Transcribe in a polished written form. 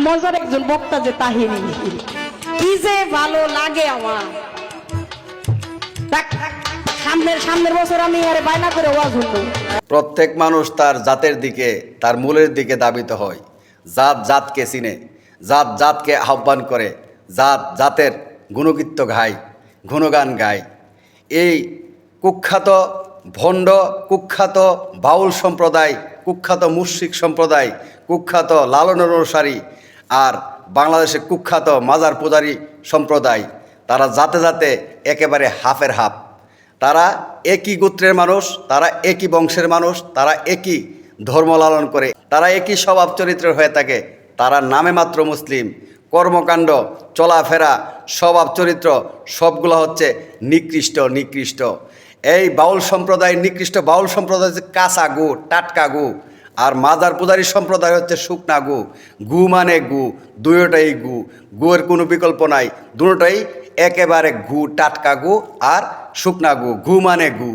মজার একজন বক্তা যে তাহিনী, কি যে ভালো লাগে আমার। সামনের বছর আমি আরে বায়না করে ওয়াজ হতো। প্রত্যেক মানুষ তার জাতের দিকে, তার মূলের দিকে ধাবিত হয়। জাত জাতকে চিনে, জাত জাতকে আহ্বান করে, জাত জাতের গুণকীর্ত গায়, গুণগান গায়। এই কুখ্যাত ভণ্ড, কুখ্যাত বাউল সম্প্রদায়, কুখ্যাত মুশরিক সম্প্রদায়, কুখ্যাত লালনের অনুসারী আর বাংলাদেশে কুখ্যাত মাজার পূজারী সম্প্রদায়, তারা জাতে জাতে একেবারে হাফের হাফ। তারা একই গোত্রের মানুষ, তারা একই বংশের মানুষ, তারা একই ধর্ম লালন করে, তারা একই স্বভাব চরিত্রের হয়ে থাকে। তারা নামে মাত্র মুসলিম, কর্মকাণ্ড, চলাফেরা, স্বভাব চরিত্র সবগুলো হচ্ছে নিকৃষ্ট। এই বাউল সম্প্রদায়, নিকৃষ্ট বাউল সম্প্রদায় হচ্ছে কাঁচা গু, টাটকা গু। আর মাজার পূজারী সম্প্রদায় হচ্ছে শুকনা গু। গু মানে গু, দুয়োটাই গু, গুয়ের কোনো বিকল্প নাই। দুটোটাই একেবারে গু, টাটকা গু আর শুকনা গু। গু মানে গু।